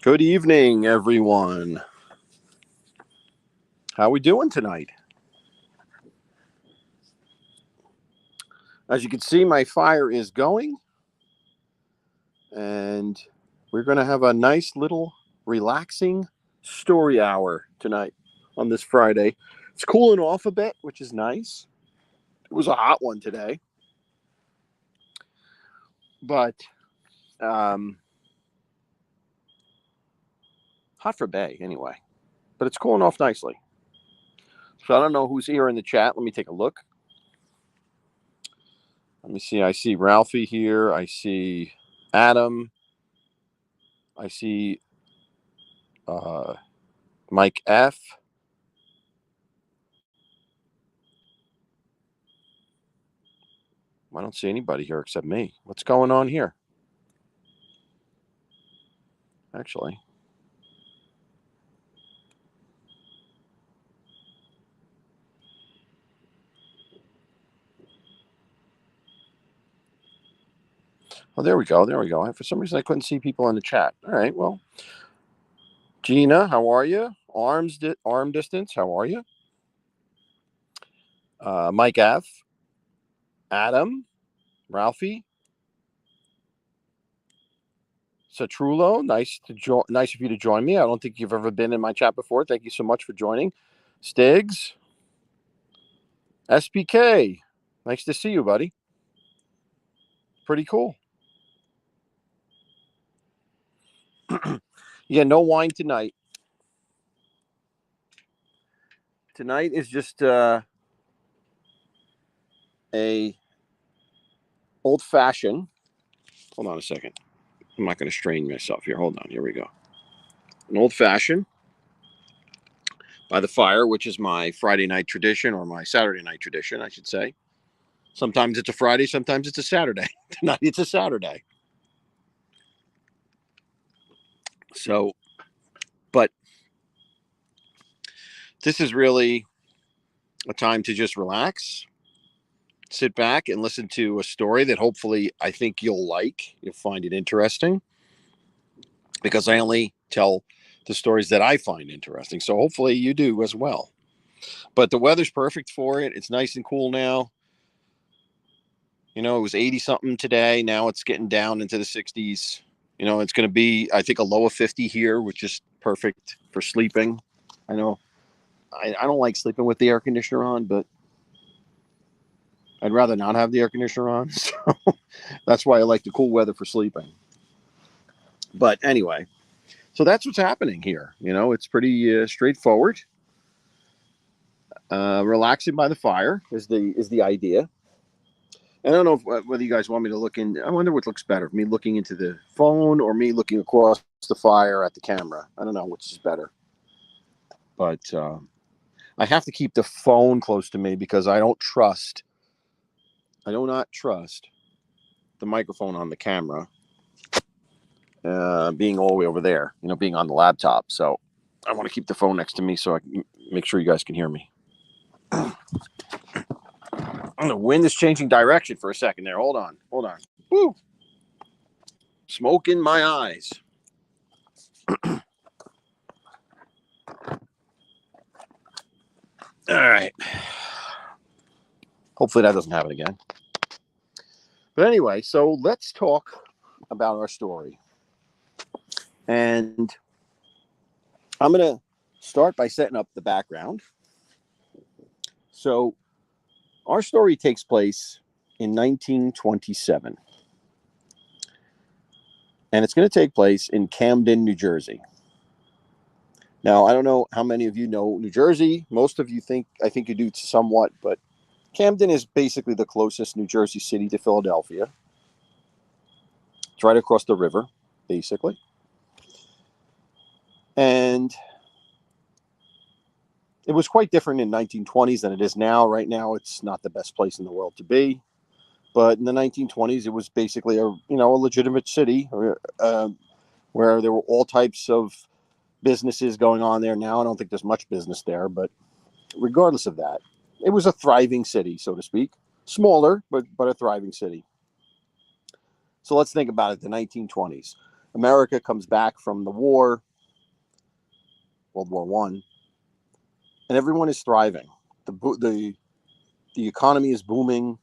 Good evening, everyone. How are we doing tonight? As you can see, my fire is going, and we're going to have a nice little relaxing story hour tonight on this Friday. It's cooling off a bit, which is nice. It was a hot one today, but hot for Bay anyway. But it's cooling off nicely. So I don't know who's here in the chat. Let me take a look. Let me see. I see Ralphie here. I see Adam. I see Mike F. I don't see anybody here except me. What's going on here? Actually. Oh, there we go. There we go. For some reason, I couldn't see people in the chat. All right. Well, Gina, how are you? Arm distance, how are you? Mike F. Adam. Ralphie. Satrulo, nice of you to join me. I don't think you've ever been in my chat before. Thank you so much for joining. Stigs. SPK. Nice to see you, buddy. Pretty cool. Yeah, no wine tonight. Tonight is just a old-fashioned. Hold on a second. I'm not going to strain myself here. Hold on. Here we go. An old-fashioned by the fire, which is my Friday night tradition, or my Saturday night tradition, I should say. Sometimes it's a Friday, sometimes it's a Saturday. Tonight it's a Saturday. So, but this is really a time to just relax, sit back and listen to a story that hopefully I think you'll like. You'll find it interesting, because I only tell the stories that I find interesting. So hopefully you do as well. But the weather's perfect for it. It's nice and cool now. You know, it was 80 something today. Now it's getting down into the 60s. You know, it's going to be, I think, a low of 50 here, which is perfect for sleeping. I know I don't like sleeping with the air conditioner on, but I'd rather not have the air conditioner on. So that's why I like the cool weather for sleeping. But anyway, so that's what's happening here. You know, it's pretty straightforward. Relaxing by the fire is the idea. I don't know whether you guys want me to look in. I wonder what looks better, me looking into the phone or me looking across the fire at the camera. I don't know which is better. But I have to keep the phone close to me because I do not trust the microphone on the camera being all the way over there, you know, being on the laptop. So I want to keep the phone next to me so I can make sure you guys can hear me. The wind is changing direction for a second there. Hold on. Woo! Smoke in my eyes. All right. Hopefully that doesn't happen again. But anyway, so let's talk about our story. And I'm going to start by setting up the background. So our story takes place in 1927. And it's going to take place in Camden, New Jersey. Now, I don't know how many of you know New Jersey. Most of you I think you do somewhat, but Camden is basically the closest New Jersey city to Philadelphia. It's right across the river, basically. And it was quite different in 1920s than it is now. Right now, it's not the best place in the world to be. But in the 1920s, it was basically a legitimate city where there were all types of businesses going on there. Now, I don't think there's much business there, but regardless of that, it was a thriving city, so to speak. Smaller, but a thriving city. So let's think about it, the 1920s. America comes back from the war, World War One, and everyone is thriving. The economy is booming,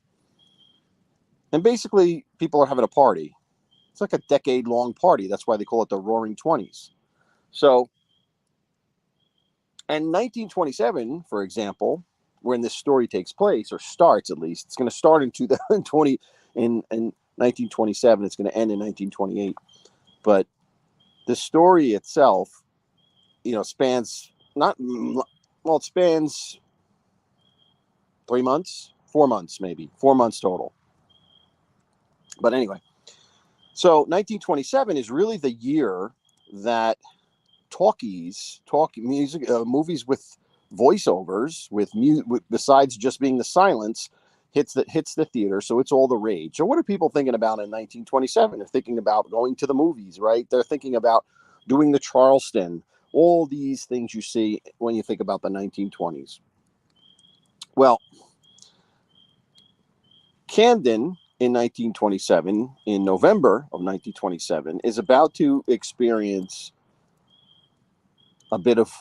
and basically people are having a party. It's like a decade-long party. That's why they call it the Roaring Twenties. So, and 1927, for example, when this story takes place, or starts at least, it's going to start in 2020 in 1927. It's going to end in 1928. But the story itself, spans it spans 3 months, 4 months, maybe 4 months total. But anyway, so 1927 is really the year that movies with voiceovers, besides just being the silence, hits the theater. So it's all the rage. So what are people thinking about in 1927? They're thinking about going to the movies, right? They're thinking about doing the Charleston, all these things you see when you think about the 1920s. Well, Camden in 1927, in November of 1927, is about to experience a bit of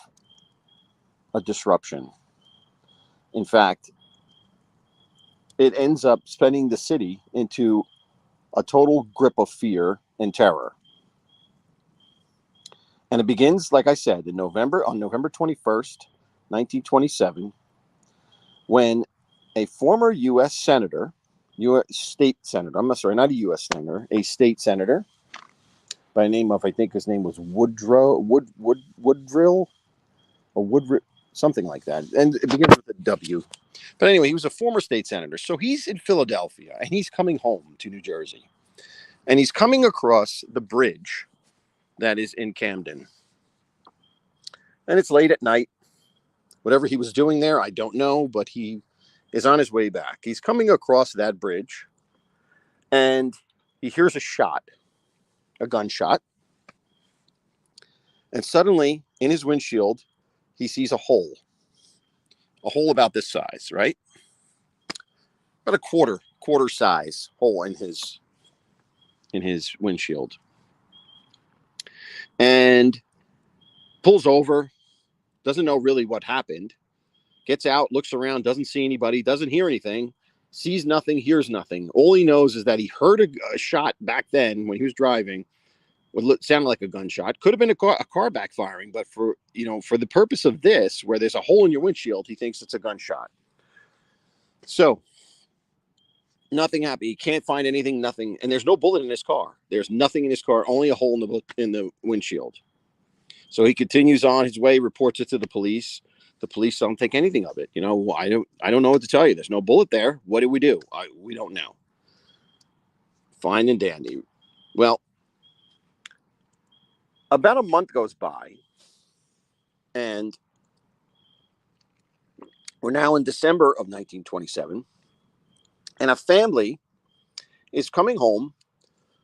a disruption. In fact, it ends up spinning the city into a total grip of fear and terror. And it begins, like I said, on November 21st, 1927, when a former U.S. senator, state senator, I'm sorry, not a U.S. senator, a state senator by the name of, I think his name was Woodrill, something like that. And it begins with a W. But anyway, he was a former state senator. So he's in Philadelphia, and he's coming home to New Jersey. And he's coming across the bridge that is in Camden. And it's late at night. Whatever he was doing there, I don't know, but he is on his way back. He's coming across that bridge, and he hears a gunshot. And suddenly, in his windshield, he sees a hole about this size, right? About a quarter size hole in his windshield. And pulls over, doesn't know really what happened, gets out, looks around, doesn't see anybody, doesn't hear anything, sees nothing, hears nothing. All he knows is that he heard a shot back then when he was driving. What sounded like a gunshot. Could have been a car backfiring, but for the purpose of this, where there's a hole in your windshield, he thinks it's a gunshot. So nothing happened. He can't find anything, nothing. And there's no bullet in his car. There's nothing in his car, only a hole in the windshield. So he continues on his way, reports it to the police. The police don't think anything of it. I don't know what to tell you. There's no bullet there. What do we do? We don't know. Fine and dandy. Well, about a month goes by, and we're now in December of 1927, and a family is coming home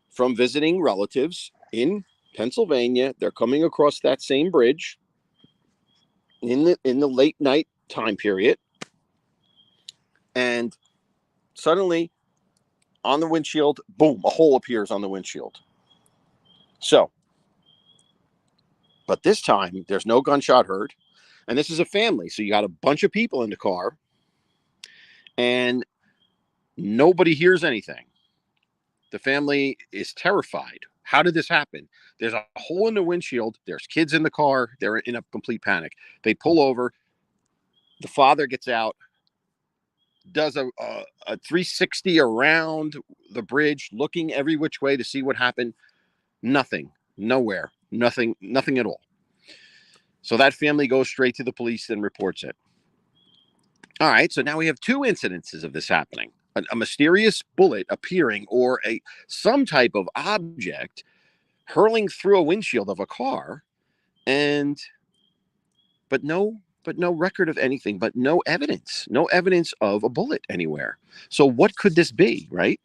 from visiting relatives in Pennsylvania. They're coming across that same bridge in the late night time period, and suddenly on the windshield, boom, a hole appears on the windshield. So, but this time there's no gunshot heard, and this is a family, so you got a bunch of people in the car, and nobody hears anything. The family is terrified. How did this happen? There's a hole in the windshield. There's kids in the car. They're in a complete panic. They pull over. The father gets out, does a 360 around the bridge, looking every which way to see what happened. Nothing. Nowhere. Nothing at all. So that family goes straight to the police and reports it. All right. So now we have two incidences of this happening. A mysterious bullet appearing, or some type of object hurling through a windshield of a car, but no record of anything, but no evidence of a bullet anywhere. So what could this be, right?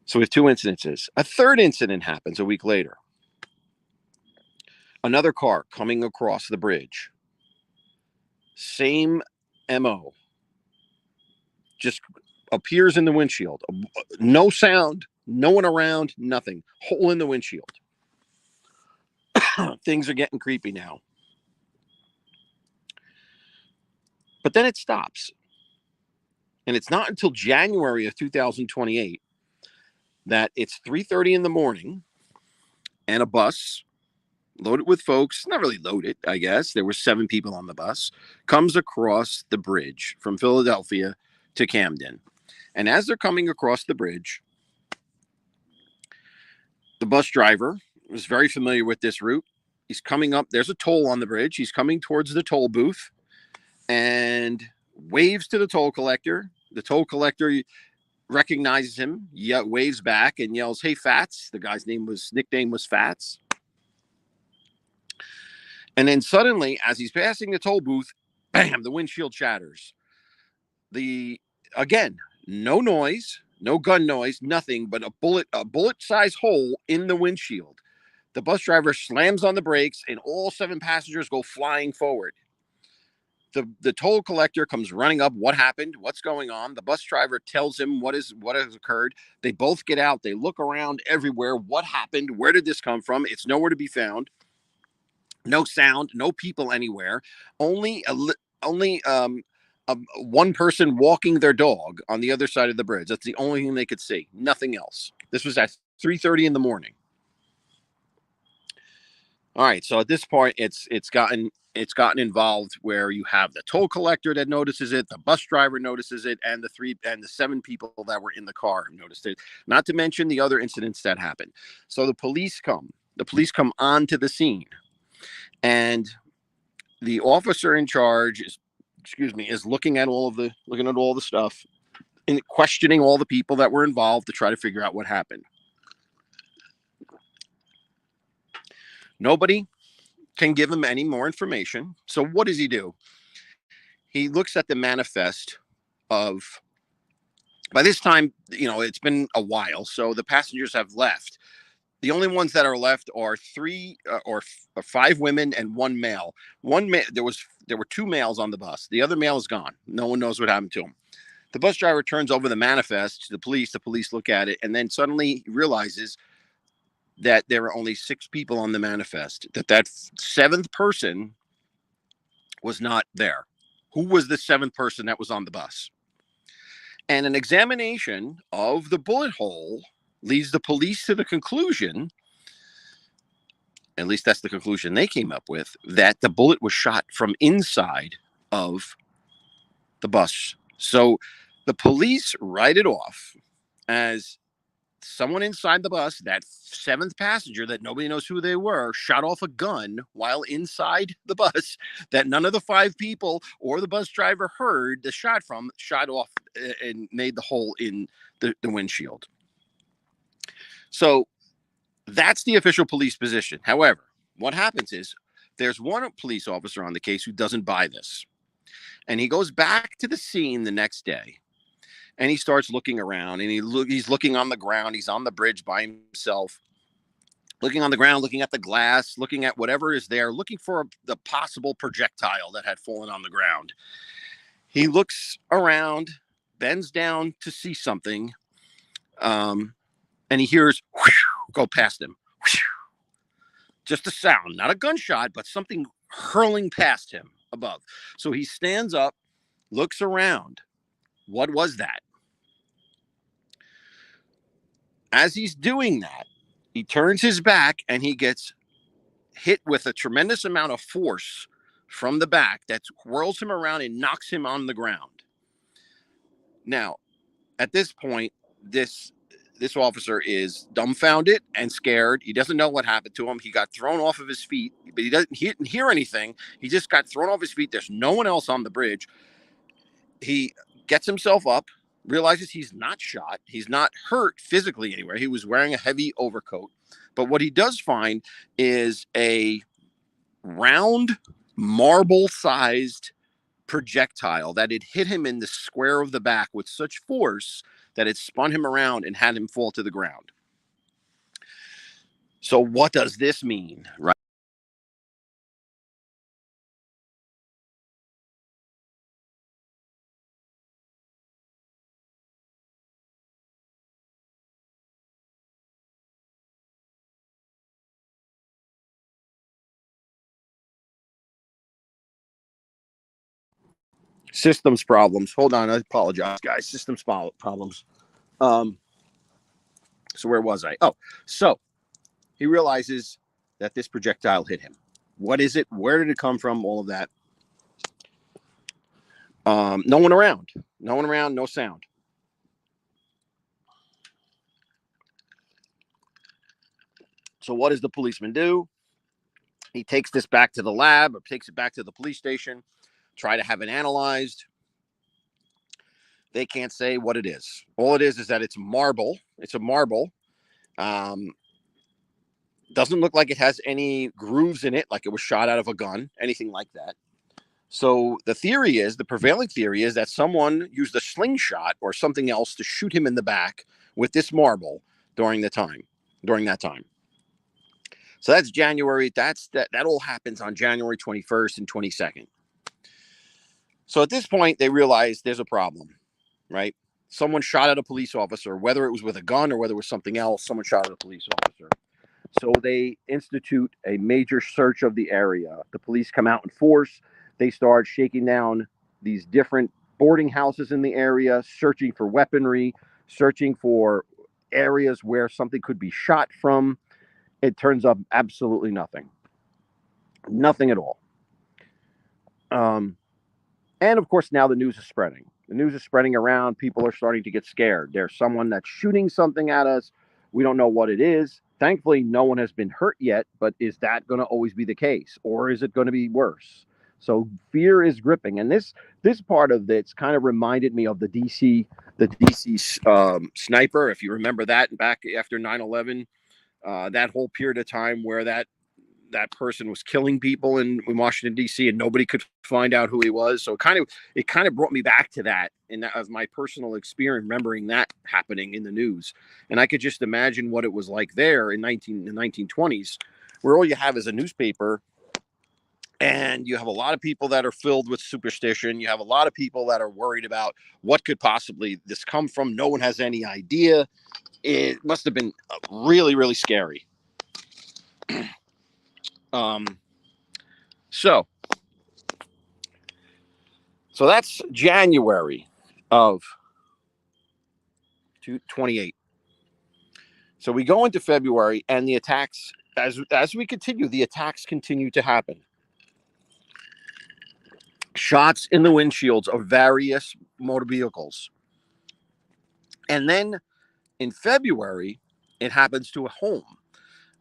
So we have two incidences. A third incident happens a week later. Another car coming across the bridge. Same MO. Just appears in the windshield. No sound, No one around, nothing. Hole in the windshield. Things are getting creepy now. But then it stops. And it's not until January of 2028 that it's 3:30 in the morning and a bus loaded with folks, not really loaded, I guess. There were 7 people on the bus, comes across the bridge from Philadelphia to Camden. And as they're coming across the bridge, the bus driver was very familiar with this route. He's coming up. There's a toll on the bridge. He's coming towards the toll booth and waves to the toll collector. The toll collector recognizes him, waves back and yells, "Hey, Fats." The guy's nickname was Fats. And then suddenly, as he's passing the toll booth, bam, the windshield shatters. Again, no noise, no gun noise, nothing but a bullet-sized hole in the windshield. The bus driver slams on the brakes and all 7 passengers go flying forward. The toll collector comes running up. What happened? What's going on? The bus driver tells him what has occurred. They both get out. They look around everywhere. What happened? Where did this come from? It's nowhere to be found. No sound, no people anywhere. Only one person walking their dog on the other side of the bridge. That's the only thing they could see. Nothing else. This was at 3:30 in the morning. All right, so at this point, it's gotten involved where you have the toll collector that notices it, the bus driver notices it, and the 7 people that were in the car noticed it. Not to mention the other incidents that happened. So the police come. The police come onto the scene, and the officer in charge is looking at all the stuff and questioning all the people that were involved to try to figure out what happened. Nobody can give him any more information. So what does he do? He looks at the manifest of, by this time, it's been a while, so the passengers have left. The only ones that are left are 5 women and 1 male. There were 2 males on the bus. The other male is gone. No one knows what happened to him. The bus driver turns over the manifest to the police. The police look at it, and then suddenly realizes that there are only 6 people on the manifest. That 7th person was not there. Who was the 7th person that was on the bus? And an examination of the bullet hole leads the police to the conclusion, at least that's the conclusion they came up with, that the bullet was shot from inside of the bus. So the police write it off as someone inside the bus, that 7th passenger that nobody knows who they were, shot off a gun while inside the bus that none of the 5 people or the bus driver heard the shot from, shot off and made the hole in the windshield. So that's the official police position. However, what happens is there's one police officer on the case who doesn't buy this. And he goes back to the scene the next day. And he starts looking around, and he's looking on the ground. He's on the bridge by himself, looking on the ground, looking at the glass, looking at whatever is there, looking for the possible projectile that had fallen on the ground. He looks around, bends down to see something, and he hears whoosh, go past him. Whoosh. Just a sound, not a gunshot, but something hurling past him above. So he stands up, looks around. What was that? As he's doing that, he turns his back and he gets hit with a tremendous amount of force from the back that whirls him around and knocks him on the ground. Now, at this point, this officer is dumbfounded and scared. He doesn't know what happened to him. He got thrown off of his feet, but he didn't hear anything. He just got thrown off his feet. There's no one else on the bridge. He gets himself up, realizes he's not shot. He's not hurt physically anywhere. He was wearing a heavy overcoat. But what he does find is a round, marble-sized projectile that had hit him in the square of the back with such force that it spun him around and had him fall to the ground. So what does this mean, right? Systems problems. Hold on, I apologize, guys. Systems problems. Um, so where was I? Oh, so he realizes that this projectile hit him. What is it? Where did it come from? All of that. No one around. No one around. No sound. So what does the policeman do? He takes this back to the lab or takes it back to the police station, try to have it analyzed. They can't say what it is. All it is that it's marble. It's a marble. Um, doesn't look like it has any grooves in it, like it was shot out of a gun, anything like that. So the prevailing theory is that someone used a slingshot or something else to shoot him in the back with this marble during that time. So that's January. That all happens on January 21st and 22nd. So at this point, they realize there's a problem, right? Someone shot at a police officer, whether it was with a gun or whether it was something else. Someone shot at a police officer. So they institute a major search of the area. The police come out in force. They start shaking down these different boarding houses in the area, searching for weaponry, searching for areas where something could be shot from. It turns up absolutely nothing. Nothing at all. And of course, now the news is spreading. The news is spreading around. People are starting to get scared. There's someone that's shooting something at us. We don't know what it is. Thankfully, no one has been hurt yet, but is that going to always be the case? Or is it going to be worse? So fear is gripping. And this part of it's kind of reminded me of the DC sniper, if you remember that back after 9/11, that whole period of time where that person was killing people in Washington D.C. and nobody could find out who he was. So it kind of brought me back to that, and that was my personal experience remembering that happening in the news. And I could just imagine what it was like there in the 1920s, where all you have is a newspaper, and you have a lot of people that are filled with superstition. You have a lot of people that are worried about what could possibly this come from. No one has any idea. It must have been really, really scary. Um, so that's January of 28. So we go into February, and the attacks, as we continue, the attacks continue to happen. Shots in the windshields of various motor vehicles. And then in February, it happens to a home.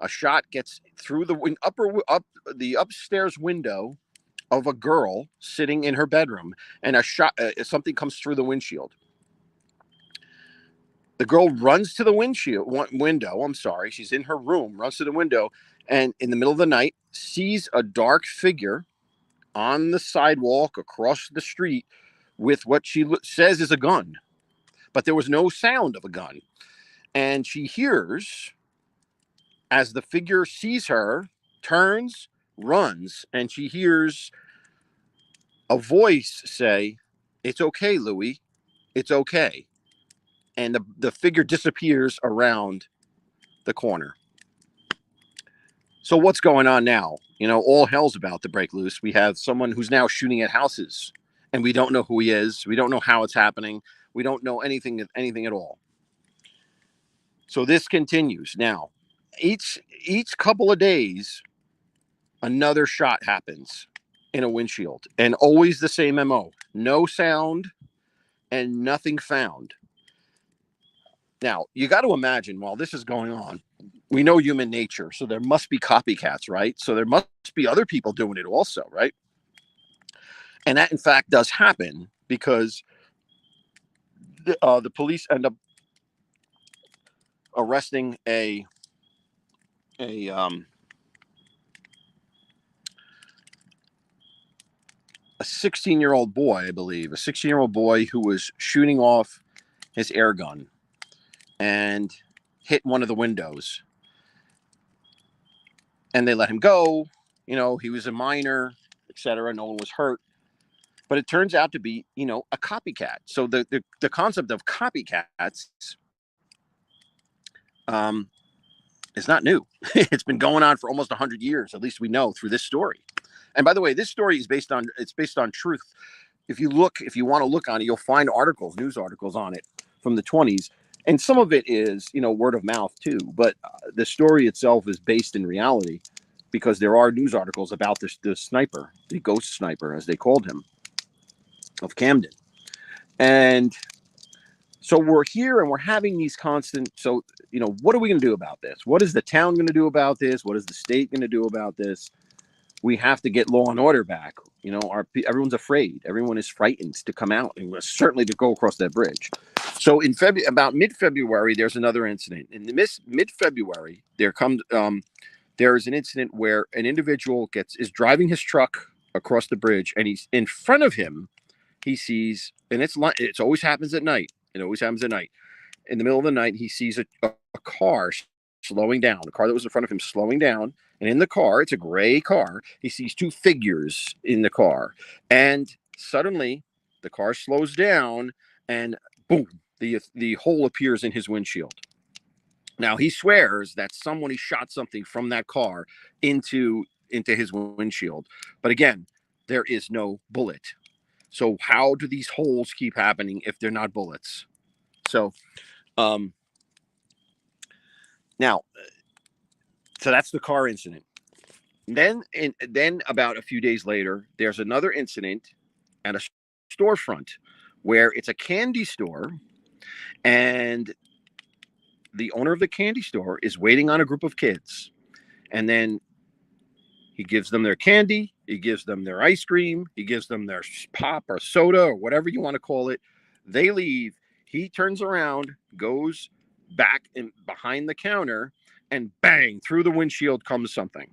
A shot gets through the upstairs window of a girl sitting in her bedroom, and something comes through the windshield. The girl runs to the window. I'm sorry. She's in her room, runs to the window, and in the middle of the night, sees a dark figure on the sidewalk across the street with what she says is a gun. But there was no sound of a gun. And she hears, as the figure sees her, turns, runs, and she hears a voice say, "It's okay, Louie. It's okay." And the figure disappears around the corner. So what's going on now? All hell's about to break loose. We have someone who's now shooting at houses, and we don't know who he is. We don't know how it's happening. We don't know anything at all. So this continues. Now, each couple of days, another shot happens in a windshield, and always the same MO. No sound and nothing found. Now, you got to imagine while this is going on, we know human nature, so there must be copycats, right? So there must be other people doing it also, right? And that, in fact, does happen because the police end up arresting a 16-year-old boy, I believe, a 16-year-old boy who was shooting off his air gun and hit one of the windows. And they let him go. He was a minor, etc. No one was hurt. But it turns out to be, a copycat. So the concept of copycats is not new. It's been going on for almost 100 years, at least we know through this story. And by the way, this story is based on truth. if you want to look on it, you'll find news articles on it from the 20s. And some of it is, word of mouth too. But the story itself is based in reality because there are news articles about the sniper, the ghost sniper, as they called him, of Camden. And so we're here and we're having these constant. So, what are we going to do about this? What is the town going to do about this? What is the state going to do about this? We have to get law and order back. Everyone's afraid. Everyone is frightened to come out and certainly to go across that bridge. So in about mid-February, there's another incident. In mid-February, there is an incident where an individual is driving his truck across the bridge, and he's in front of him. He sees, and it always happens at night. It always happens at night. In the middle of the night, he sees a car slowing down. The car that was in front of him slowing down. And in the car, it's a gray car. He sees two figures in the car. And suddenly, the car slows down, and boom, the hole appears in his windshield. Now, he swears that he shot something from that car into his windshield. But again, there is no bullet. So how do these holes keep happening if they're not bullets? So, now, so that's the car incident. Then about a few days later, there's another incident at a storefront where it's a candy store, and the owner of the candy store is waiting on a group of kids, and then he gives them their candy, he gives them their ice cream, he gives them their pop or soda or whatever you want to call it. They leave. He turns around, goes back and behind the counter, and bang, through the windshield comes something.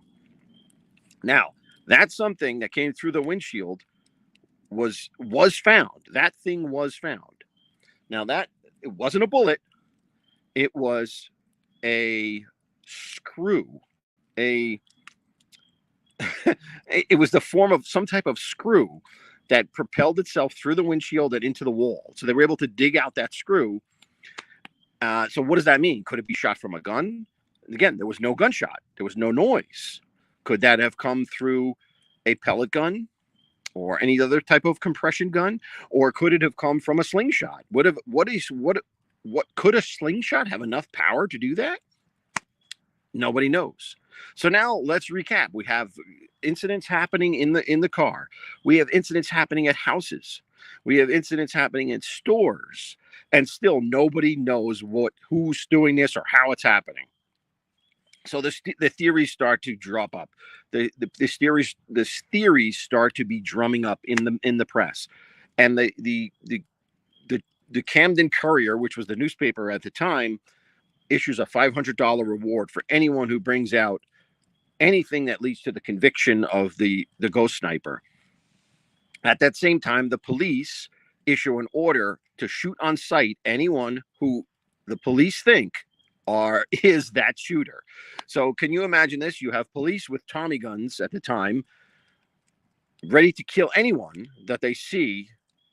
Now, that something that came through the windshield was found. That thing was found. Now, it wasn't a bullet. It was a screw. It was the form of some type of screw that propelled itself through the windshield and into the wall. So they were able to dig out that screw. So what does that mean? Could it be shot from a gun? Again, there was no gunshot. There was no noise. Could that have come through a pellet gun or any other type of compression gun? Or could it have come from a slingshot? What could a slingshot have enough power to do that? Nobody knows. So now let's recap. We have incidents happening in the car. We have incidents happening at houses. We have incidents happening in stores, and still nobody knows who's doing this or how it's happening. So the theories start to drop up. The theories start to be drumming up in the press, and the Camden Courier, which was the newspaper at the time, issues a $500 reward for anyone who brings out anything that leads to the conviction of the ghost sniper. At that same time, the police issue an order to shoot on sight anyone who the police think is that shooter. So can you imagine this? You have police with Tommy guns at the time, ready to kill anyone that they see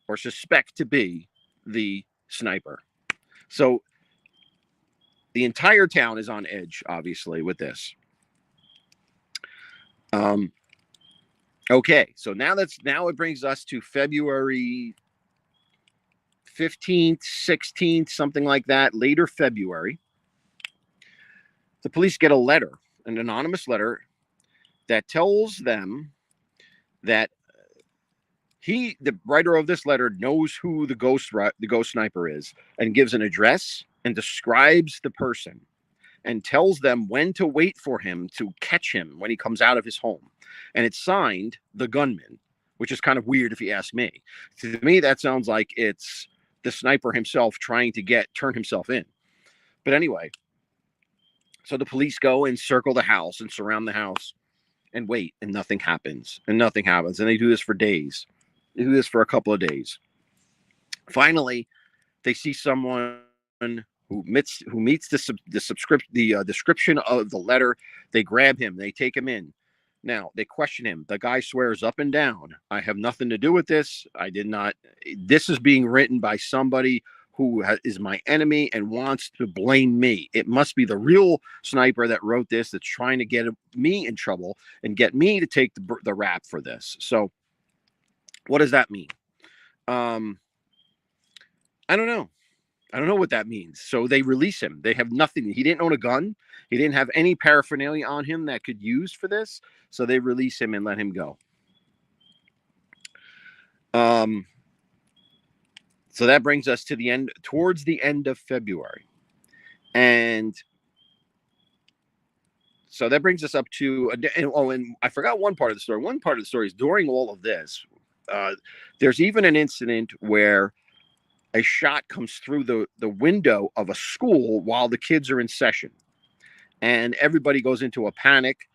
or suspect to be the sniper. So the entire town is on edge, obviously, with this. Okay, so now it brings us to February 15th, 16th, something like that, later February. The police get a letter, an anonymous letter, that tells them that the writer of this letter knows who the ghost sniper is, and gives an address and describes the person and tells them when to wait for him to catch him when he comes out of his home. And it's signed the gunman, which is kind of weird if you ask me. To me, that sounds like it's the sniper himself trying to turn himself in. But anyway, so the police go and circle the house and surround the house and wait, and nothing happens. And they do this for days. They do this for a couple of days. Finally, they see someone who meets the description of the letter. They grab him. They take him in. Now, they question him. The guy swears up and down, I have nothing to do with this. I did not. This is being written by somebody who is my enemy and wants to blame me. It must be the real sniper that wrote this, that's trying to get me in trouble and get me to take the rap for this. So what does that mean? I don't know. I don't know what that means. So they release him. They have nothing. He didn't own a gun. He didn't have any paraphernalia on him that could use for this. So they release him and let him go. So that brings us to the end, towards the end of February. And so that brings us up to, and I forgot one part of the story. One part of the story is during all of this, there's even an incident where a shot comes through the window of a school while the kids are in session. And everybody goes into a panic.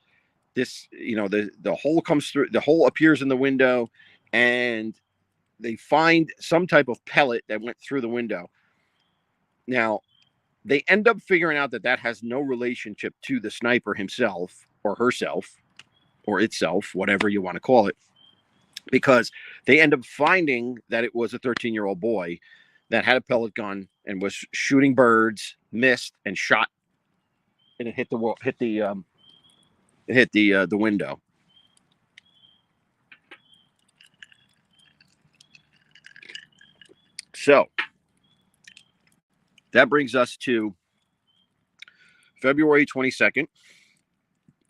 This, the hole comes through, the hole appears in the window, and they find some type of pellet that went through the window. Now, they end up figuring out that that has no relationship to the sniper himself or herself or itself, whatever you want to call it, because they end up finding that it was a 13-year-old boy that had a pellet gun and was shooting birds, missed, and shot, and it hit the wall, hit the window. So that brings us to February 22nd,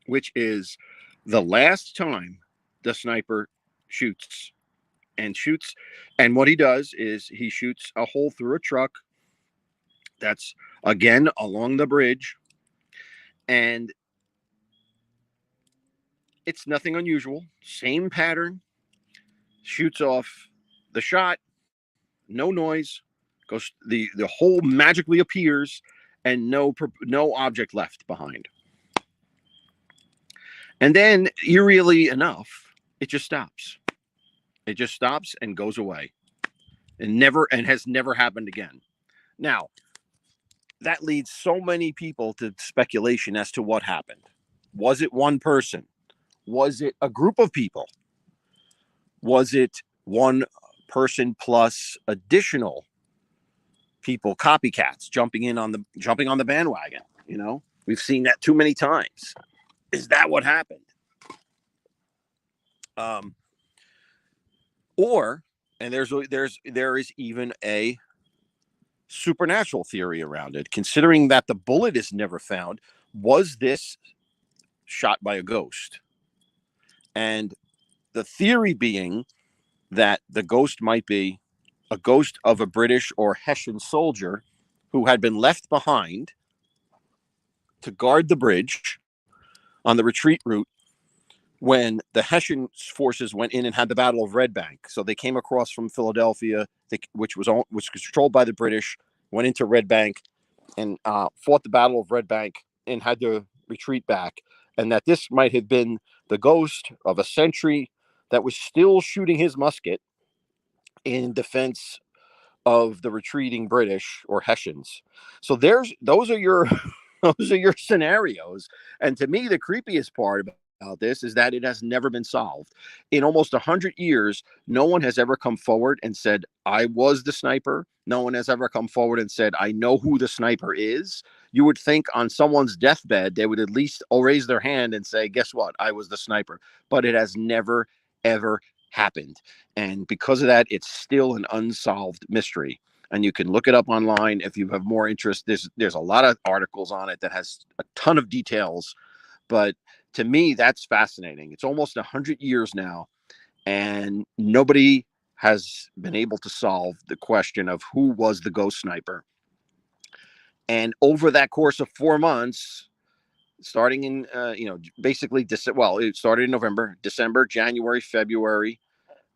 which is the last time the sniper shoots. And what he does is he shoots a hole through a truck that's, again, along the bridge. And it's nothing unusual. Same pattern. Shoots off the shot. No noise. Goes, the hole magically appears, and no object left behind. And then, eerily enough, it just stops. It just stops and goes away, and has never happened again. Now, that leads so many people to speculation as to what happened. Was it one person? Was it a group of people? Was it one person plus additional people, copycats, jumping on the bandwagon? We've seen that too many times. Is that what happened? Or, and there is even a supernatural theory around it, considering that the bullet is never found. Was this shot by a ghost? And the theory being that the ghost might be a ghost of a British or Hessian soldier who had been left behind to guard the bridge on the retreat route when the Hessian forces went in and had the Battle of Red Bank. So they came across from Philadelphia, which was controlled by the British, went into Red Bank and fought the Battle of Red Bank and had to retreat back. And that this might have been the ghost of a sentry that was still shooting his musket in defense of the retreating British or Hessians. So those are your those are your scenarios. And to me, the creepiest part about this is that it has never been solved. In almost 100 years, no one has ever come forward and said, I was the sniper. No one has ever come forward and said, I know who the sniper is. You would think on someone's deathbed, they would at least raise their hand and say, guess what? I was the sniper. But it has never, ever happened. And because of that, it's still an unsolved mystery. And you can look it up online if you have more interest. There's a lot of articles on it that has a ton of details. But to me, that's fascinating. It's almost 100 years now, and nobody has been able to solve the question of who was the ghost sniper. And over that course of 4 months, starting in, basically, it started in November, December, January, February.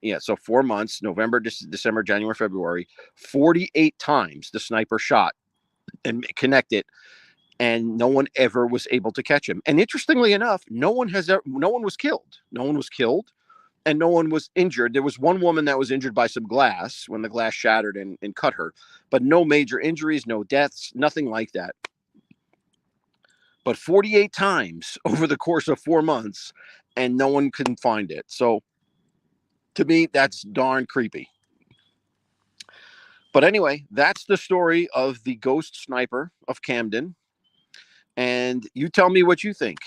Yeah, so 4 months, November, December, January, February, 48 times the sniper shot and connected, and no one ever was able to catch him. And interestingly enough, no one was killed. No one was killed, and no one was injured. There was one woman that was injured by some glass when the glass shattered and cut her, but no major injuries, no deaths, nothing like that. But 48 times over the course of 4 months, and no one couldn't find it. So to me, that's darn creepy. But anyway, that's the story of the ghost sniper of Camden. And you tell me what you think.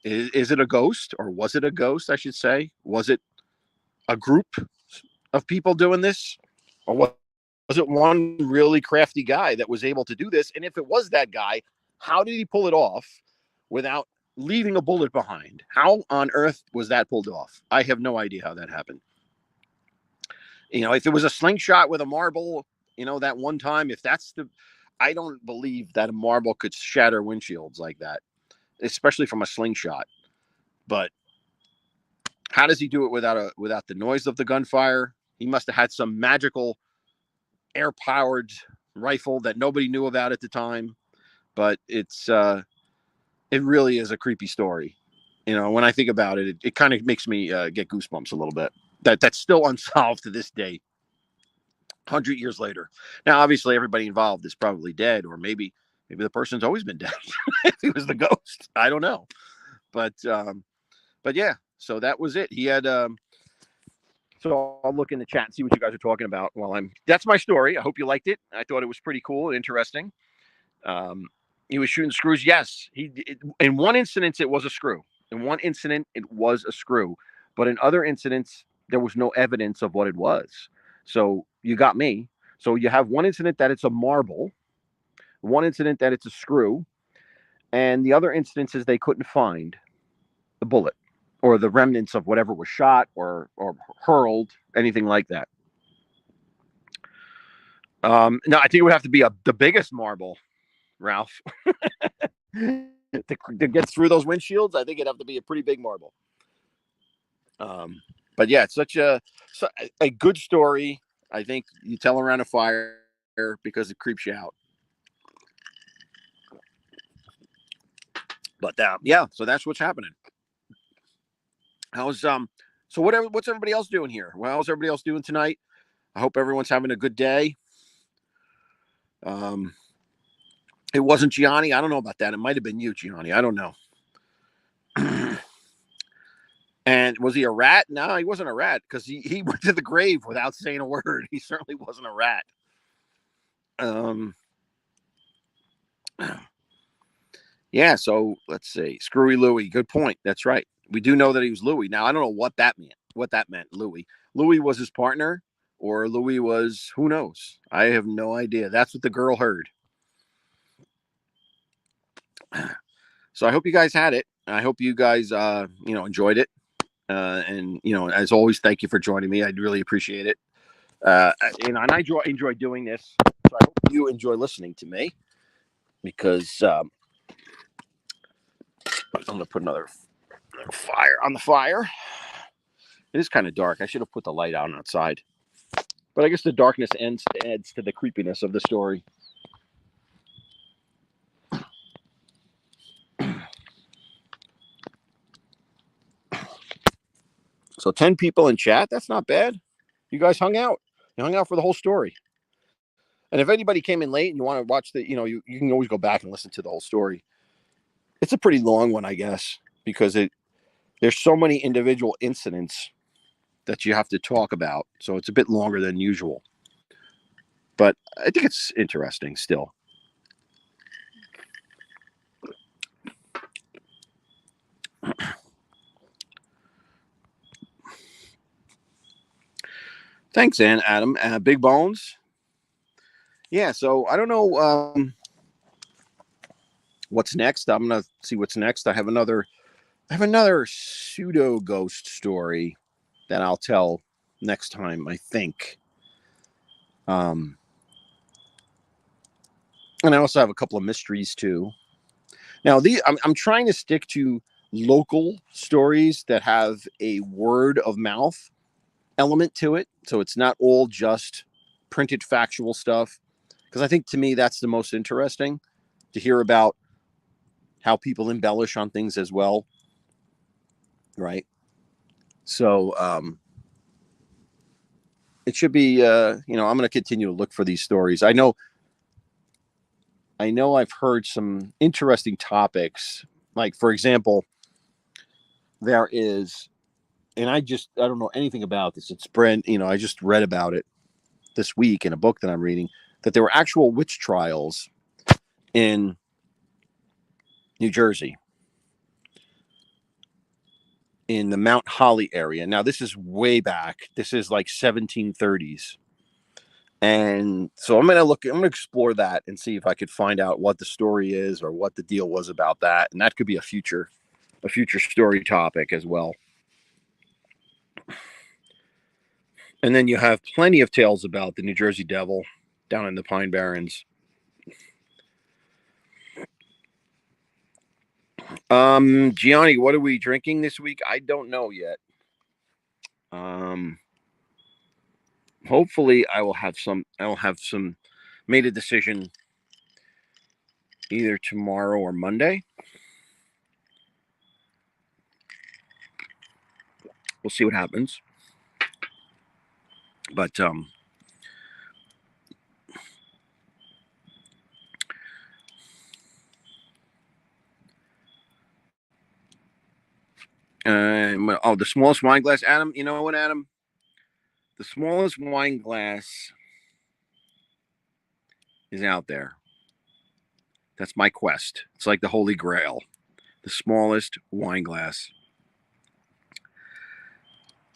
Is it a ghost, or was it a ghost, I should say? Was it a group of people doing this? Or was it one really crafty guy that was able to do this? And if it was that guy, how did he pull it off without leaving a bullet behind? How on earth was that pulled off? I have no idea how that happened. If it was a slingshot with a marble, that one time, if that's I don't believe that a marble could shatter windshields like that, especially from a slingshot. But how does he do it without the noise of the gunfire? He must have had some magical air-powered rifle that nobody knew about at the time. But it really is a creepy story. When I think about it, it kind of makes me get goosebumps a little bit. That's still unsolved to this day, 100 years later. Now, obviously, everybody involved is probably dead, or maybe the person's always been dead. If he was the ghost, I don't know. But yeah, so that was it. He had. So I'll look in the chat and see what you guys are talking about that's my story. I hope you liked it. I thought it was pretty cool and interesting. He was shooting screws. Yes, in one incident, it was a screw. In one incident, it was a screw. But in other incidents, there was no evidence of what it was. So you got me. So you have one incident that it's a marble, one incident that it's a screw, and the other instances they couldn't find the bullet or the remnants of whatever was shot or hurled, anything like that. No, I think it would have to be the biggest marble, Ralph. to get through those windshields, I think it'd have to be a pretty big marble. But yeah, it's such a good story. I think you tell around a fire because it creeps you out. But yeah, so that's what's happening. How's so what's everybody else doing here? Well, how's everybody else doing tonight? I hope everyone's having a good day. It wasn't Gianni. I don't know about that. It might have been you, Gianni. I don't know. And was he a rat? No, he wasn't a rat because he went to the grave without saying a word. He certainly wasn't a rat. Yeah, so let's see. Screwy Louie. Good point. That's right. We do know that he was Louie. Now, I don't know what that meant, Louie. Louie was his partner, or Louie was, who knows? I have no idea. That's what the girl heard. So I hope you guys had it. I hope you guys, enjoyed it. And, as always, thank you for joining me. I really appreciate it. And I enjoy doing this. So I hope you enjoy listening to me because I'm going to put another fire on the fire. It is kind of dark. I should have put the light on outside. But I guess the darkness adds to the creepiness of the story. So 10 people in chat, that's not bad. You guys hung out. You hung out for the whole story. And if anybody came in late and you want to watch you can always go back and listen to the whole story. It's a pretty long one, I guess, because there's so many individual incidents that you have to talk about. So it's a bit longer than usual. But I think it's interesting still. Thanks, Adam. Big Bones. Yeah, so I don't know what's next. I'm gonna see what's next. I have another pseudo ghost story that I'll tell next time, I think. And I also have a couple of mysteries too. Now, I'm trying to stick to local stories that have a word of mouth element to it, so it's not all just printed factual stuff. Because I think to me that's the most interesting, to hear about how people embellish on things as well, right? So it should be I'm going to continue to look for these stories. I know I've heard some interesting topics, like, for example, there is, and I don't know anything about this. It's brand, I just read about it this week in a book that I'm reading, that there were actual witch trials in New Jersey, in the Mount Holly area. Now, this is way back. This is like 1730s. And so I'm going to explore that and see if I could find out what the story is or what the deal was about that. And that could be a future story topic as well. And then you have plenty of tales about the New Jersey Devil down in the Pine Barrens. Gianni, what are we drinking this week? I don't know yet. Hopefully I will have some made a decision either tomorrow or Monday. We'll see what happens. But the smallest wine glass, Adam. You know what, Adam? The smallest wine glass is out there. That's my quest. It's like the Holy Grail. The smallest wine glass.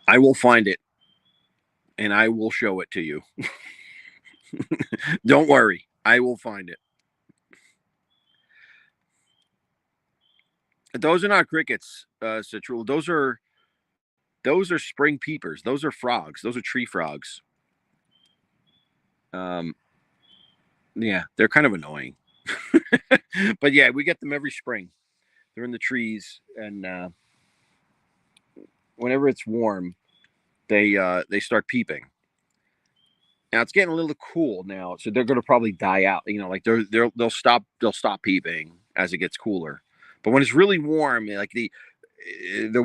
I will find it and I will show it to you. Don't worry. I will find it. Those are not crickets, Citrul. Those are spring peepers. Those are frogs. Those are tree frogs. Yeah, they're kind of annoying. But yeah, we get them every spring. They're in the trees, and whenever it's warm, they start peeping. Now it's getting a little cool now, so they're going to probably die out. You know, like they'll stop peeping as it gets cooler. But when it's really warm, like the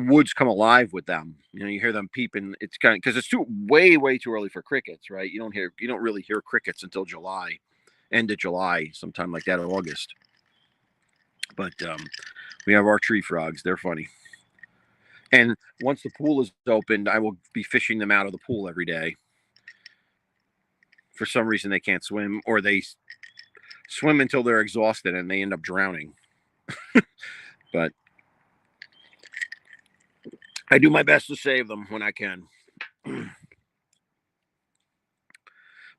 woods come alive with them. You know, you hear them peeping. It's kind of because it's way too early for crickets, right? You don't really hear crickets until July, end of July, sometime like that, or August. But we have our tree frogs. They're funny. And once the pool is opened, I will be fishing them out of the pool every day. For some reason, they can't swim, or they swim until they're exhausted and they end up drowning. But I do my best to save them when I can.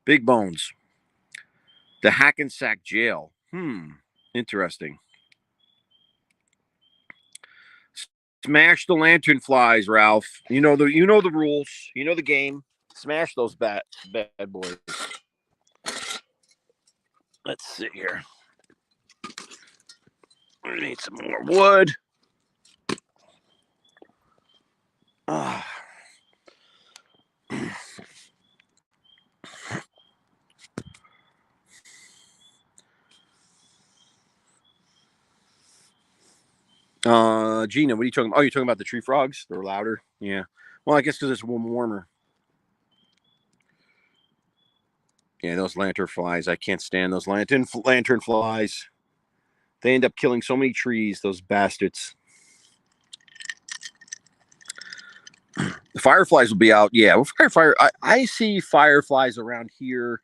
Big Bones. The Hackensack Jail. Interesting. Smash the lantern flies, Ralph. You know the rules. You know the game. Smash those bad boys. Let's see here. I need some more wood. Gina, what are you talking about? Oh, you're talking about the tree frogs? They're louder. Yeah. Well, I guess because it's warmer. Yeah, those lantern flies. I can't stand those lantern flies. They end up killing so many trees, those bastards. The fireflies will be out. Yeah, well, I see fireflies around here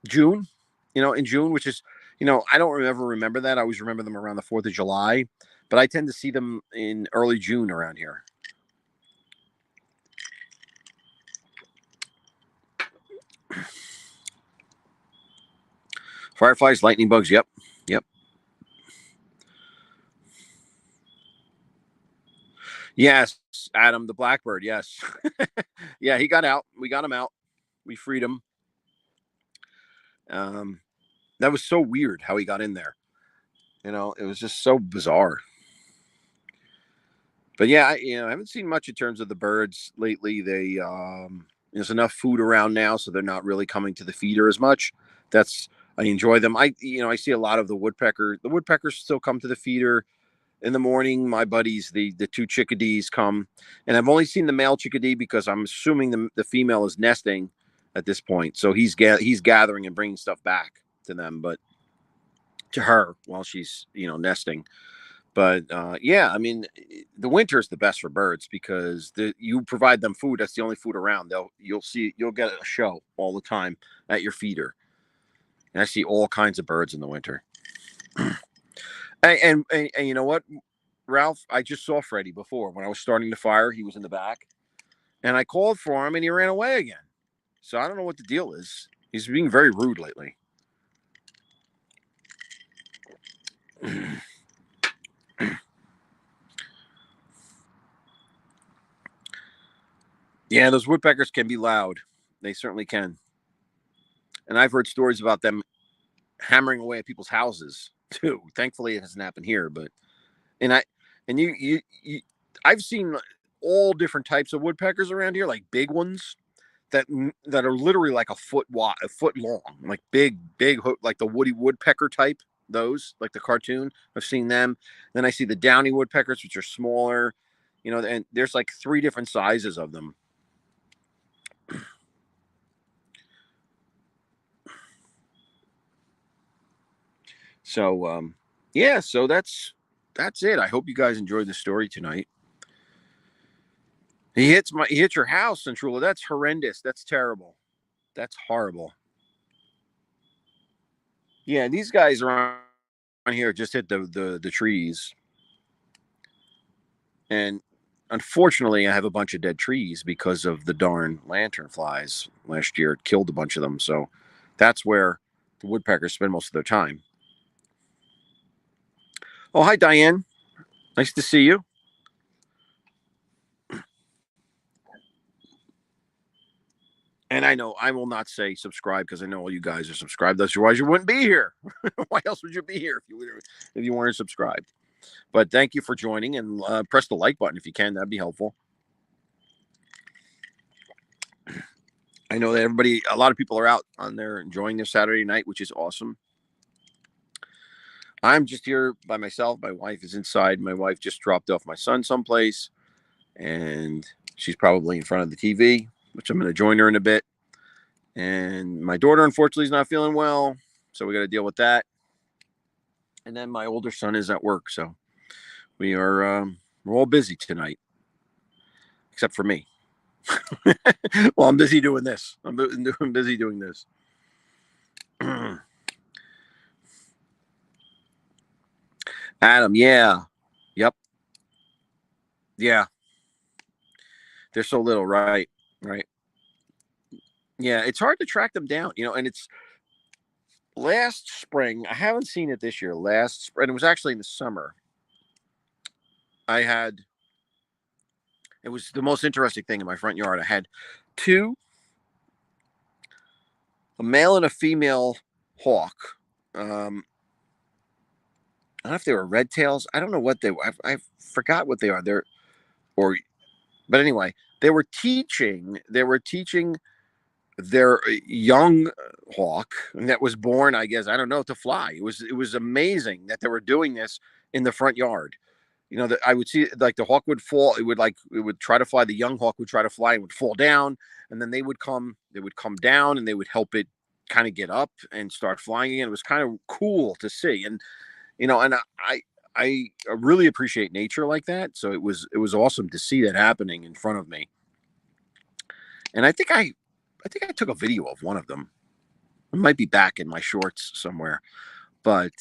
June, in June, which is, I don't remember that. I always remember them around the 4th of July, but I tend to see them in early June around here. Fireflies, lightning bugs. Yep. Yes, Adam, the blackbird. Yes. Yeah, he got out. We got him out. We freed him. That was so weird how he got in there. It was just so bizarre. But yeah, I haven't seen much in terms of the birds lately. There's enough food around now, so they're not really coming to the feeder as much. I enjoy them. I see a lot of the woodpecker. The woodpeckers still come to the feeder in the morning. My buddies, the two chickadees come, and I've only seen the male chickadee because I'm assuming the female is nesting at this point. So he's gathering and bringing stuff back to them, but to her while she's nesting. But yeah, I mean, the winter is the best for birds because you provide them food. That's the only food around. You'll get a show all the time at your feeder. And I see all kinds of birds in the winter. and you know what, Ralph? I just saw Freddie before when I was starting the fire. He was in the back, And I called for him and he ran away again. So I don't know what the deal is. He's being very rude lately. Yeah, those woodpeckers can be loud. They certainly can. And I've heard stories about them hammering away at people's houses too. Thankfully, it hasn't happened here, but and I and you I've seen all different types of woodpeckers around here, like big ones that are literally like a foot long, like big, like the Woody Woodpecker type. Those, like the cartoon, I've seen them. Then I see the downy woodpeckers, which are smaller. And there's like 3 different sizes of them. So yeah, so that's it. I hope you guys enjoyed the story tonight. He hits your house, Centrula. That's horrendous. That's terrible. That's horrible. Yeah, these guys around here just hit the trees, and unfortunately, I have a bunch of dead trees because of the darn lantern flies last year. It killed a bunch of them, so that's where the woodpeckers spend most of their time. Oh, hi, Diane. Nice to see you. And I know I will not say subscribe because I know all you guys are subscribed. Otherwise, you wouldn't be here. Why else would you be here if you weren't subscribed? But thank you for joining, and press the like button if you can. That'd be helpful. I know that a lot of people are out on there enjoying their Saturday night, which is awesome. I'm just here by myself. My wife is inside. My wife just dropped off my son someplace, and she's probably in front of the TV, which I'm going to join her in a bit. And my daughter, unfortunately, is not feeling well, so we got to deal with that. And then my older son is at work, so we're all busy tonight, except for me. Well, I'm busy doing this. I'm busy doing this. Adam, yeah, yep, yeah. They're so little, right? Right. Yeah, it's hard to track them down, and it's last spring. I haven't seen it this year. Last spring, it was actually in the summer. I had It was the most interesting thing in my front yard. I had two, a male and a female hawk. I don't know if they were red tails. I don't know what they were. I forgot what they are. Or, but anyway, They were teaching their young hawk that was born, I guess, I don't know, to fly. It was amazing that they were doing this in the front yard. That I would see, like, the hawk would fall. It would try to fly. The young hawk would try to fly and would fall down, and then they would come down and they would help it kind of get up and start flying again. It was kind of cool to see, and I really appreciate nature like that. So it was awesome to see that happening in front of me. And I think I took a video of one of them. It might be back in my shorts somewhere, but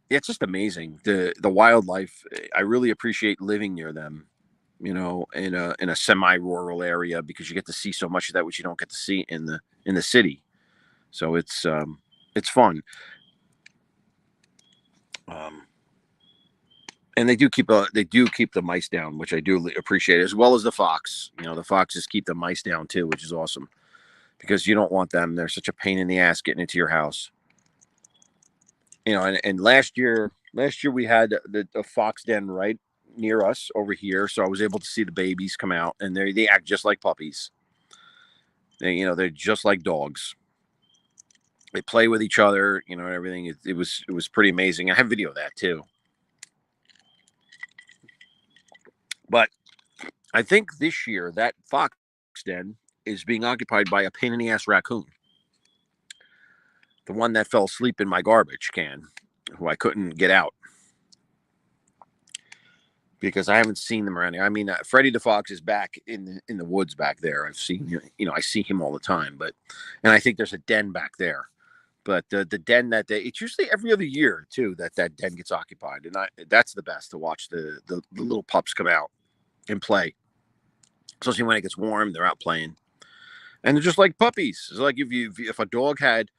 yeah, it's just amazing, the wildlife. I really appreciate living near them, in a semi-rural area, because you get to see so much of that which you don't get to see in the city. So it's fun. Um, and they do keep the mice down, which I do appreciate, as well as the fox. The foxes keep the mice down too, which is awesome, because you don't want them. They're such a pain in the ass getting into your house. And last year we had the fox den right near us over here, so I was able to see the babies come out, and they act just like puppies. They're just like dogs. They play with each other, and everything. It was pretty amazing. I have video of that too. But I think this year that fox den is being occupied by a pain in the ass raccoon, the one that fell asleep in my garbage can, who I couldn't get out, because I haven't seen them around here. I mean, Freddie the Fox is back in the woods back there. I've seen, I see him all the time, and I think there's a den back there. But the den it's usually every other year too that den gets occupied, and that's the best to watch the little pups come out and play. especially when it gets warm. They're out playing, and they're just like puppies. It's like if a dog had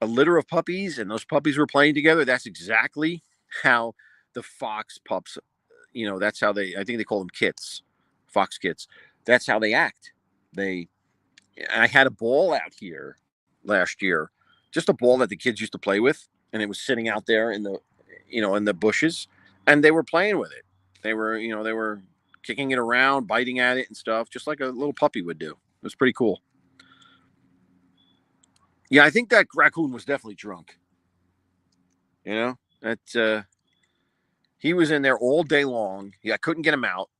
a litter of puppies and those puppies were playing together, that's exactly how the fox pups, that's how I think they call them kits, fox kits. That's how they act. They, I had a ball out here last year, just a ball that the kids used to play with, and it was sitting out there in the bushes, and they were playing with it. They were kicking it around, biting at it and stuff, just like a little puppy would do. It was pretty cool. Yeah, I think that raccoon was definitely drunk. That he was in there all day long. Yeah, I couldn't get him out.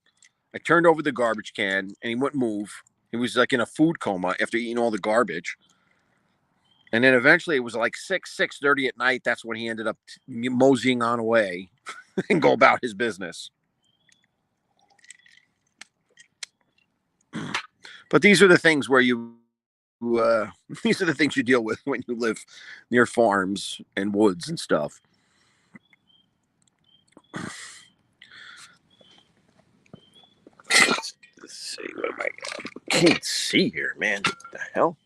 I turned over the garbage can, and he wouldn't move. He was like in a food coma after eating all the garbage. And then eventually, it was like 6:30 at night. That's when he ended up moseying on away and go about his business. But these are the things where these are the things you deal with when you live near farms and woods and stuff. Let's see, what am I? Can't see here, man. What the hell?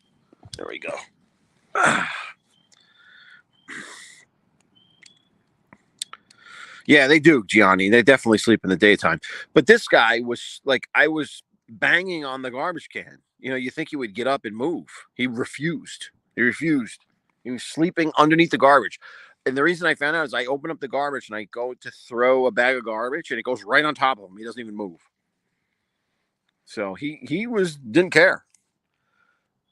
There we go. Yeah, they do, Gianni. They definitely sleep in the daytime. But this guy was like, I was banging on the garbage can. You think he would get up and move. He refused. He refused. He was sleeping underneath the garbage. And the reason I found out is I open up the garbage and I go to throw a bag of garbage and it goes right on top of him. He doesn't even move. So he didn't care.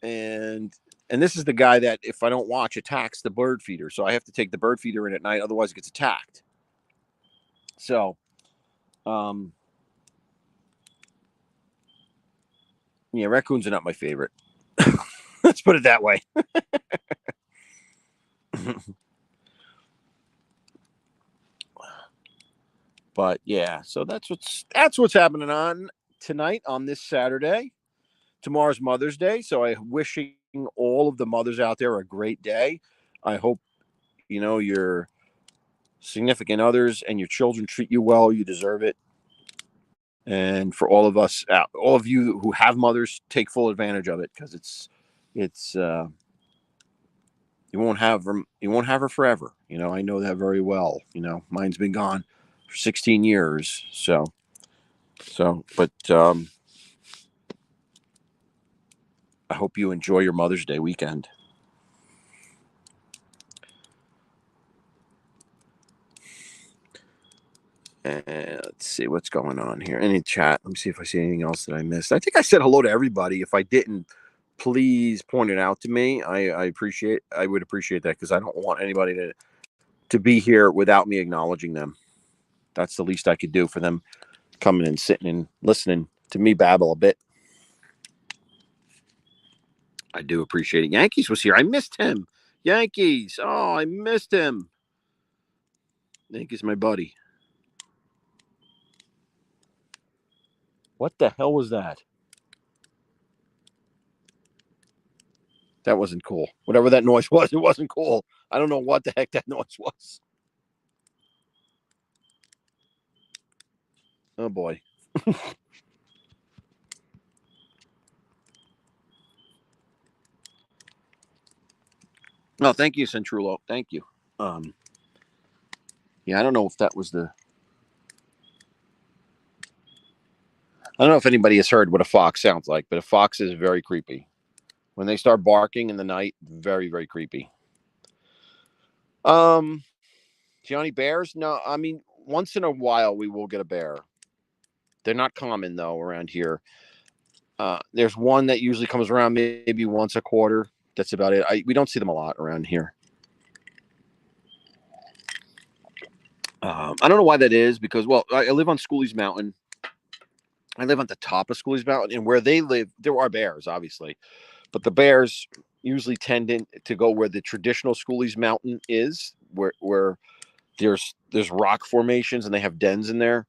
And this is the guy that if I don't watch attacks the bird feeder. So I have to take the bird feeder in at night, otherwise it gets attacked. So yeah, raccoons are not my favorite. Let's put it that way. But yeah, so that's what's happening on tonight on this Saturday. Tomorrow's Mother's Day, so I'm wishing all of the mothers out there a great day. I hope your significant others and your children treat you well. You deserve it. And for all of us, all of you who have mothers, take full advantage of it because it's you won't have her forever. I know that very well. Mine's been gone for 16 years. But I hope you enjoy your Mother's Day weekend. And let's see what's going on here. Any chat? Let me see if I see anything else that I missed. I think I said hello to everybody. If I didn't, please point it out to me. I would appreciate that because I don't want anybody to be here without me acknowledging them. That's the least I could do for them coming and sitting and listening to me babble a bit. I do appreciate it. Yankees was here. I missed him. Yankees. Oh, I missed him. Yankees, my buddy. What the hell was that? That wasn't cool. Whatever that noise was, it wasn't cool. I don't know what the heck that noise was. Oh, boy. No, thank you, Centrulo. Thank you. Yeah, I don't know if that was I don't know if anybody has heard what a fox sounds like, but a fox is very creepy. When they start barking in the night, very, very creepy. Um, Johnny Bears? No, I mean, once in a while we will get a bear. They're not common though around here. There's one that usually comes around maybe once a quarter. That's about it. We don't see them a lot around here. I don't know why that is because, well, I live on Schooley's Mountain. I live on the top of Schooley's Mountain, and where they live, there are bears, obviously, but the bears usually tend to go where the traditional Schooley's Mountain is, where there's rock formations and they have dens in there.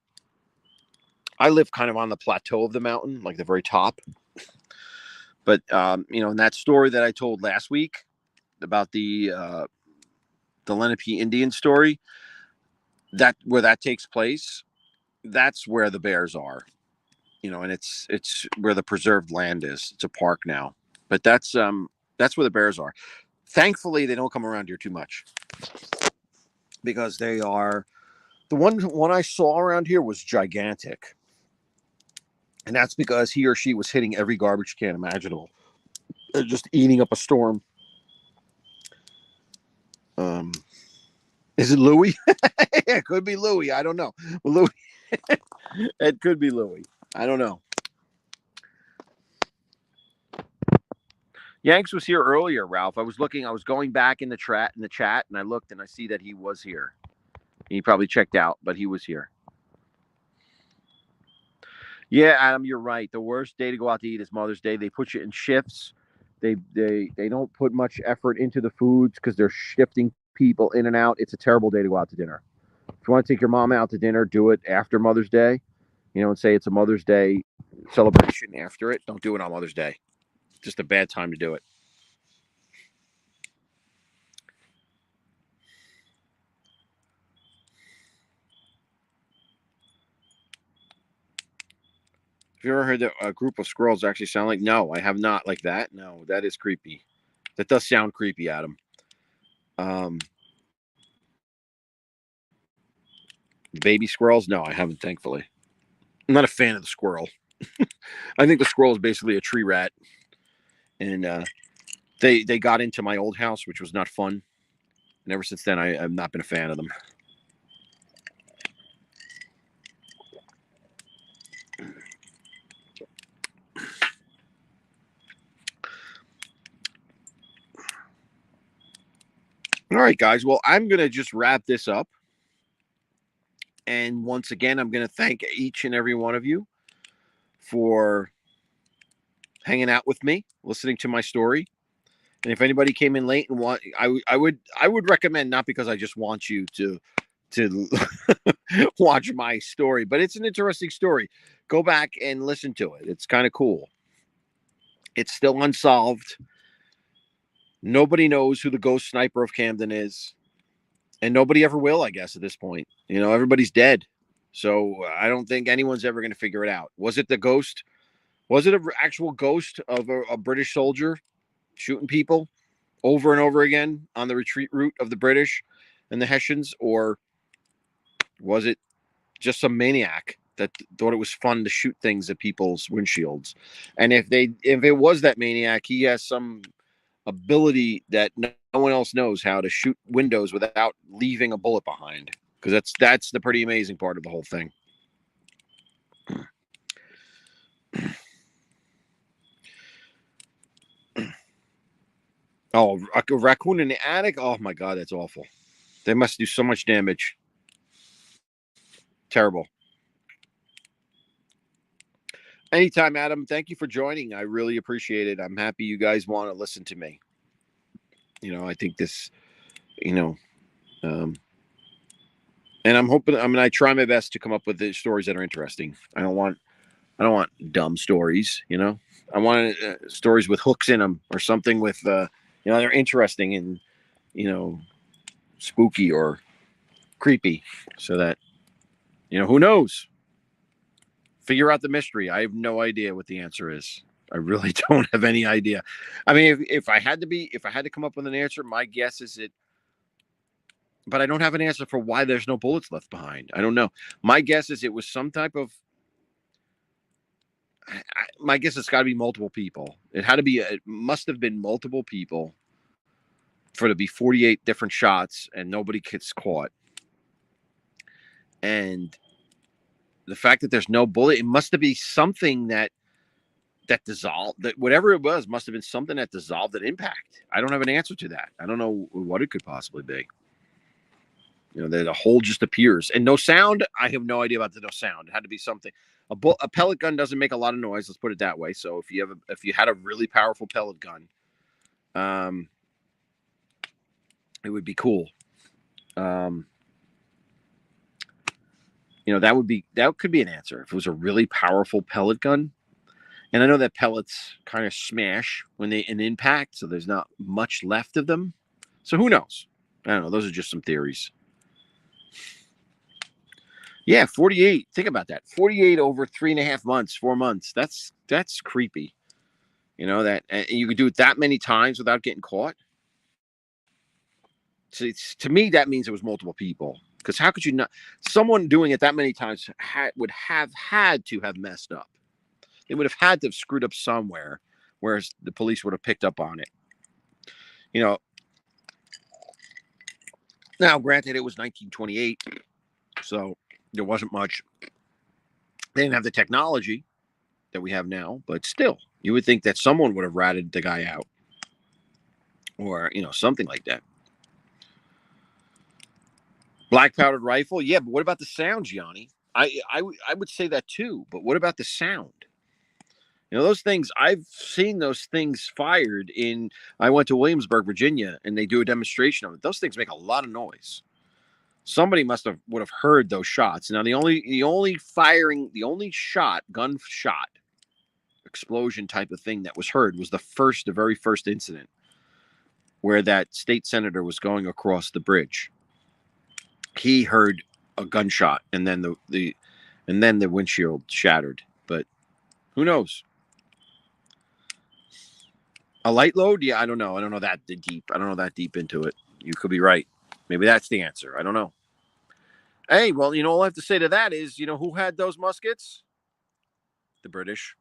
I live kind of on the plateau of the mountain, like the very top. But in that story that I told last week about the Lenape Indian story, that where that takes place, that's where the bears are. and it's where the preserved land is. It's a park now, but that's where the bears are. Thankfully, they don't come around here too much because they are the one I saw around here was gigantic, and that's because he or she was hitting every garbage can imaginable, just eating up a storm. Is it Louis? It could be Louis. I don't know. Louis. It could be Louis. I don't know. Yanks was here earlier, Ralph. I was going back in the chat, and I looked and I see that he was here. He probably checked out, but he was here. Yeah, Adam, you're right. The worst day to go out to eat is Mother's Day. They put you in shifts. They don't put much effort into the foods because they're shifting people in and out. It's a terrible day to go out to dinner. If you want to take your mom out to dinner, do it after Mother's Day, and say it's a Mother's Day celebration after it. Don't do it on Mother's Day. Just a bad time to do it. Have you ever heard that a group of squirrels actually sound like? No, I have not. Like that? No, that is creepy. That does sound creepy, Adam. Baby squirrels? No, I haven't, thankfully. I'm not a fan of the squirrel. I think the squirrel is basically a tree rat. And they got into my old house, which was not fun. And ever since then, I've not been a fan of them. All right, guys. Well, I'm going to just wrap this up. And once again, I'm going to thank each and every one of you for hanging out with me, listening to my story. And if anybody came in late and I would recommend, not because I just want you to watch my story, but it's an interesting story. Go back and listen to it. It's kind of cool. It's still unsolved. Nobody knows who the ghost sniper of Camden is, and nobody ever will, I guess, at this point. Everybody's dead. So I don't think anyone's ever going to figure it out. Was it the ghost? Was it an actual ghost of a British soldier shooting people over and over again on the retreat route of the British and the Hessians? Or was it just some maniac that thought it was fun to shoot things at people's windshields? And if it was that maniac, he has some ability that no one else knows, how to shoot windows without leaving a bullet behind, because that's the pretty amazing part of the whole thing. Oh, a raccoon in the attic? Oh my God, that's awful. They must do so much damage. Terrible. Anytime, Adam. Thank you for joining. I really appreciate it. I'm happy you guys want to listen to me. I think this, and I'm hoping. I try my best to come up with the stories that are interesting. I don't want dumb stories. I want stories with hooks in them, or something with, they're interesting and, spooky or creepy, so that, who knows? Figure out the mystery. I have no idea what the answer is. I really don't have any idea. I mean, if I had to come up with an answer, my guess is it. But I don't have an answer for why there's no bullets left behind. I don't know. My guess is it was some type of. My guess it's got to be multiple people. It must have been multiple people for to be 48 different shots and nobody gets caught. And the fact that there's no bullet, it must have been something that dissolved, that whatever it was must have been something that dissolved at impact. I don't have an answer to that. I don't know what it could possibly be. That a hole just appears and no sound. I have no idea about the no sound. It had to be something. A pellet gun doesn't make a lot of noise. Let's put it that way. So if you had a really powerful pellet gun, it would be cool. That could be an answer if it was a really powerful pellet gun. And I know that pellets kind of smash when they in impact, so there's not much left of them. So who knows? I don't know. Those are just some theories. Yeah, 48. Think about that. 48 over 3.5 months, 4 months. That's creepy. You know that, and you could do it that many times without getting caught. So to me, that means it was multiple people. Because how could you not? Someone doing it that many times would have had to have messed up. They would have had to have screwed up somewhere, whereas the police would have picked up on it. You know. Now, granted, it was 1928, so there wasn't much. They didn't have the technology that we have now, but still, you would think that someone would have ratted the guy out, or something like that. Black powdered rifle, yeah, but what about the sound, Gianni? I would say that too, but what about the sound? Those things, I've seen those things fired in. I went to Williamsburg, Virginia, and they do a demonstration of it. Those things make a lot of noise. Somebody would have heard those shots. Now the only gun shot explosion type of thing that was heard was the very first incident where that state senator was going across the bridge. He heard a gunshot, and then the windshield shattered. But who knows? A light load? Yeah, I don't know. I don't know that deep. I don't know that deep into it. You could be right. Maybe that's the answer. I don't know. Hey, well, all I have to say to that is, who had those muskets? The British.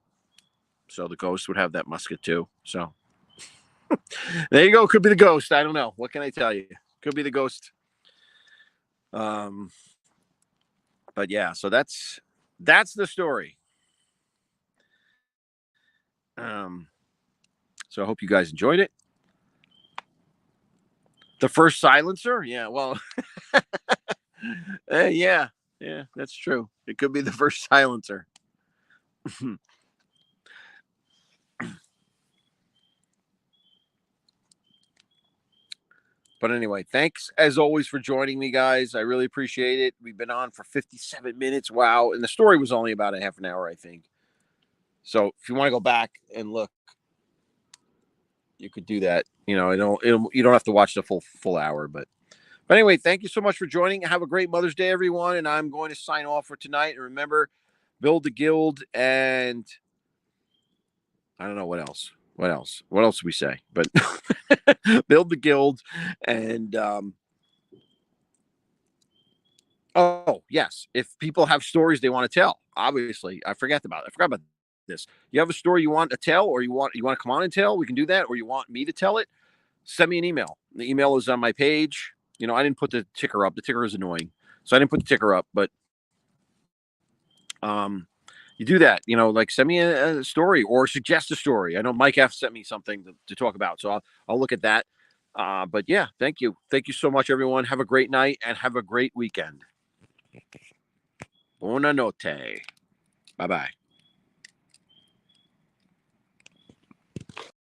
So the ghost would have that musket too. So there you go. Could be the ghost. I don't know. What can I tell you? Could be the ghost. But yeah, so that's the story. So I hope you guys enjoyed it. The first silencer? Yeah, well, yeah, that's true. It could be the first silencer. But anyway, thanks as always for joining me, guys. I really appreciate it. We've been on for 57 minutes. Wow. And the story was only about a half an hour, I think. So if you want to go back and look, you could do that. You don't have to watch the full hour, but anyway, thank you so much for joining. Have a great Mother's Day, everyone. And I'm going to sign off for tonight. And remember, build the guild, and I don't know what else. What else do we say? But build the guild, and oh yes, if people have stories they want to tell, obviously I forgot about this. You have a story you want to tell, or you want to come on and tell, we can do that. Or you want me to tell it, send me an email. The email is on my page. I didn't put the ticker up. The ticker is annoying, so I didn't put the ticker up. But you do that. Like send me a story or suggest a story. I know Mike F sent me something to talk about, so I'll look at that. But yeah, thank you so much, everyone. Have a great night and have a great weekend. Buonanotte. Bye bye.